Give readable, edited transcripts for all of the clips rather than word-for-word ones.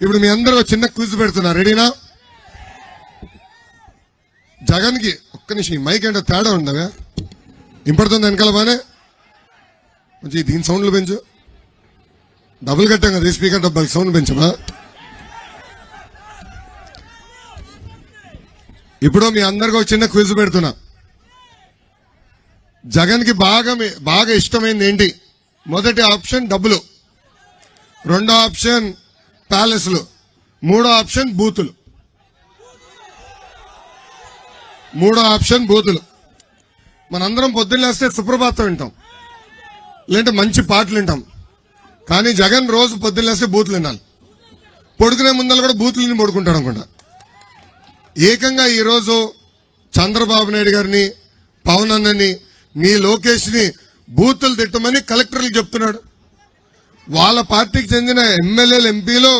ఇప్పుడు మీ అందరూ చిన్న క్విజ్ పెడుతున్నారు, రెడీనా? జగన్ కి ఒక్క నిమిషం, ఈ మైక్ అంటే తేడా ఉండవా? ఇంపడుతుంది వెనకాల బానే మంచి దీని సౌండ్లు పెంచు. డబుల్ కట్టాం కదా స్పీకర్ డబ్బాకి, సౌండ్ పెంచమా? ఇప్పుడు మీ అందరికీ ఒక చిన్న క్విజ్ పెడుతున్నా. జగన్ కి బాగా ఇష్టమైంది ఏంటి? మొదటి ఆప్షన్ డబ్బులు, రెండో ఆప్షన్ ప్యాలెస్లు, మూడో ఆప్షన్ బూతులు. మనందరం పొద్దున్న లేస్తే సుప్రభాతం వింటాం, లేదంటే మంచి పాటలు వింటాం. కానీ జగన్ రోజు పొద్దున్న లేస్తే బూతులు వినాలి. పడుకునే ముందర కూడా బూతులని పడుకుంటాడు అనుకుంటా. ఏకంగా ఈరోజు చంద్రబాబు నాయుడు గారిని, పవన్ అన్నని, మీ లోకేష్ ని బూతులు తిట్టమని కలెక్టర్లు చెప్తున్నాడు. వాళ్ళ పార్టీకి చెందిన ఎమ్మెల్యేలు, ఎంపీలు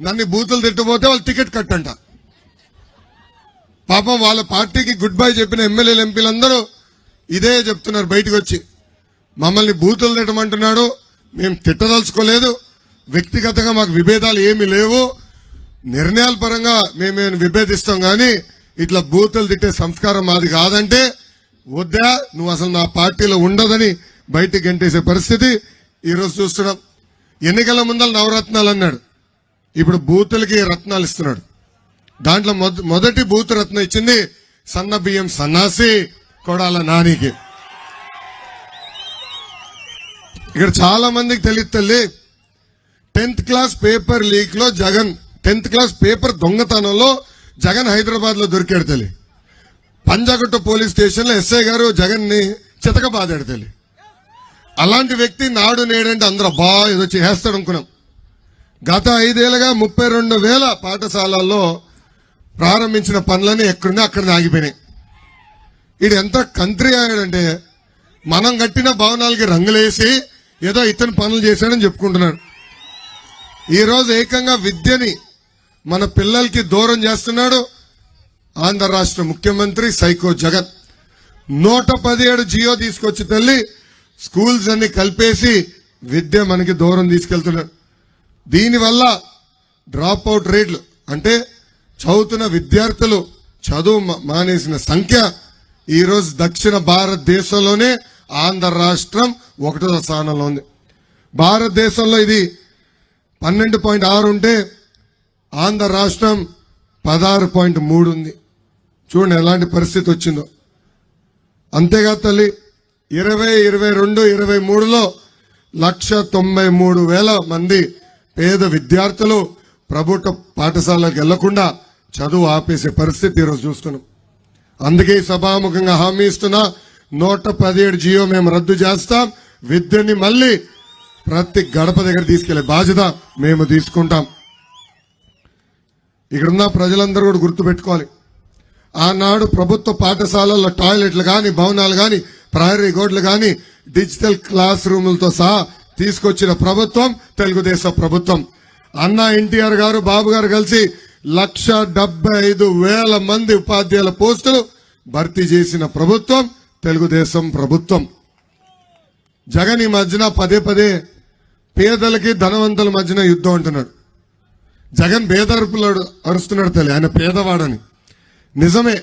నన్ను బూతులు తిట్టబోతే వాళ్ళు టికెట్ కట్టంట. పాపం వాళ్ళ పార్టీకి గుడ్ బై చెప్పిన ఎమ్మెల్యేలు, ఎంపీలు అందరూ ఇదే చెప్తున్నారు బయటకు వచ్చి, మమ్మల్ని బూతులు తిట్టమంటున్నాడు, మేము తిట్టదలుచుకోలేదు, వ్యక్తిగతంగా మాకు విభేదాలు ఏమీ లేవు, నిర్ణయాల పరంగా మేము విభేదిస్తాం, కానీ ఇట్లా బూతులు తిట్టే సంస్కారం మాది కాదంటే, వద్దా నువ్వు అసలు నా పార్టీలో ఉండదని బయటికి గంటేసే పరిస్థితి ఈరోజు చూస్తున్నాం. ఎన్నికల ముందర నవరత్నాలు అన్నాడు, ఇప్పుడు బూతులకి రత్నాలు ఇస్తున్నాడు. దాంట్లో మొదటి బూత్ రత్నం ఇచ్చింది సన్న బియ్యం సన్నాసి కొడాల నానికి. ఇక్కడ చాలా మందికి తెలియదు తల్లి, 10th క్లాస్ పేపర్ లీక్ లో జగన్, 10th క్లాస్ పేపర్ దొంగతనంలో జగన్ హైదరాబాద్ లో దొరికాడు తల్లి. పంజాగుట్ట పోలీస్ స్టేషన్ లో ఎస్ఐ గారు జగన్ ని చితక బాదాడు తల్లి. అలాంటి వ్యక్తి నాడు నేడంటే అందరూ బా ఏదో చేస్తాడు అనుకున్నాం. గత 5 ఏళ్లుగా 32,000 పాఠశాలల్లో ప్రారంభించిన పనులని ఎక్కడున్నా అక్కడ ఆగిపోయినాయి. ఇది ఎంత కంట్రీ అయ్యాడంటే, మనం కట్టిన భవనాలకి రంగులేసి ఏదో ఇతను పనులు చేశాడని చెప్పుకుంటున్నాడు. ఈరోజు ఏకంగా విద్యని మన పిల్లలకి దూరం చేస్తున్నాడు ఆంధ్ర రాష్ట్ర ముఖ్యమంత్రి సైకో జగన్. 117 జియో తీసుకొచ్చి తల్లి స్కూల్స్ అన్ని కలిపేసి విద్య మనకి దూరం తీసుకెళ్తున్నాడు. దీనివల్ల డ్రాప్ అవుట్ రేట్లు, అంటే చదువుతున్న విద్యార్థులు చదువు మానేసిన సంఖ్య ఈరోజు దక్షిణ భారతదేశంలోనే ఆంధ్ర రాష్ట్రం 1వ స్థానంలో ఉంది. భారతదేశంలో ఇది 12.6 ఉంటే ఆంధ్ర రాష్ట్రం 16.3 ఉంది. చూడండి ఎలాంటి పరిస్థితి వచ్చిందో. అంతేకాదు తల్లి, 2022, 23లో 193,000 మంది పేద విద్యార్థులు ప్రభుత్వ పాఠశాలకు వెళ్లకుండా చదువు ఆపేసే పరిస్థితి ఈరోజు చూస్తున్నాం. అందుకే సభాముఖంగా హామీ ఇస్తున్నా, 117 జియో మేము రద్దు చేస్తాం, విద్యని మళ్ళీ ప్రతి గడప దగ్గర తీసుకెళ్లే బాధ్యత మేము తీసుకుంటాం. ఇక్కడున్న ప్రజలందరూ కూడా గుర్తుపెట్టుకోవాలి, ఆనాడు ప్రభుత్వ పాఠశాలల్లో టాయిలెట్లు కానీ, భవనాలు కానీ, ప్రహరీ గోడలు కానీ, డిజిటల్ క్లాస్ రూములతో సహా తీసుకొచ్చిన ప్రభుత్వం తెలుగుదేశం ప్రభుత్వం. అన్న ఎన్టీఆర్ గారు, బాబు గారు కలిసి 175,000 మంది ఉపాధ్యాయుల పోస్టులు భర్తీ చేసిన ప్రభుత్వం తెలుగుదేశం ప్రభుత్వం. జగన్ ఈ మధ్యన పదే పేదలకి ధనవంతుల మధ్యన యుద్ధం అంటున్నాడు. జగన్ పేదరుపులు అరుస్తున్నాడు తల్లి, ఆయన పేదవాడని. నిజమే,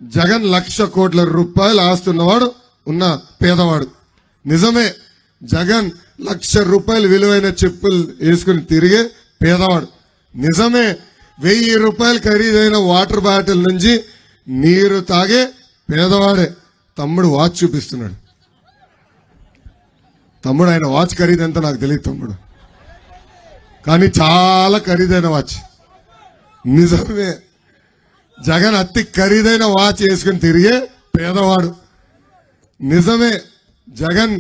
జగన్ 1,00,000 కోట్ల రూపాయలు ఆస్తున్నవాడు, ఉన్న పేదవాడు. నిజమే, జగన్ 1,00,000 రూపాయలు విలువైన చెప్పులు వేసుకుని తిరిగే పేదవాడు. నిజమే, 1,000 రూపాయలు ఖరీదైన వాటర్ బాటిల్ నుంచి నీరు తాగే పేదవాడే. తమ్ముడు వాచ్ చూపిస్తున్నాడు. తమ్ముడు, ఆయన వాచ్ ఖరీదంతా నాకు తెలియదు తమ్ముడు, కానీ చాలా ఖరీదైన వాచ్. నిజమే, జగన్ అతి ఖరీదైన వాచ్ వేసుకుని తిరిగే పేదవాడు. నిజమే, జగన్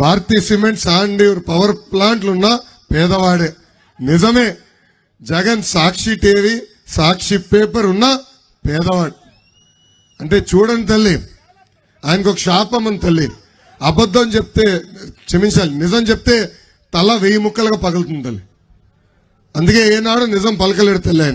భారతీయ సిమెంట్, శాండ్యూర్ పవర్ ప్లాంట్లు ఉన్న పేదవాడే. నిజమే, జగన్ సాక్షి టీవీ, సాక్షి పేపర్ ఉన్న పేదవాడు. అంటే చూడండి తల్లి, ఆయనకు ఒక శాపం ఉంది తల్లి, అబద్ధం చెప్తే క్షమించాలి, నిజం చెప్తే తల 1000 ముక్కలుగా పగులుతుంది తల్లి. అందుకే ఏనాడు నిజం పలకలేడు తల్లి ఆయన.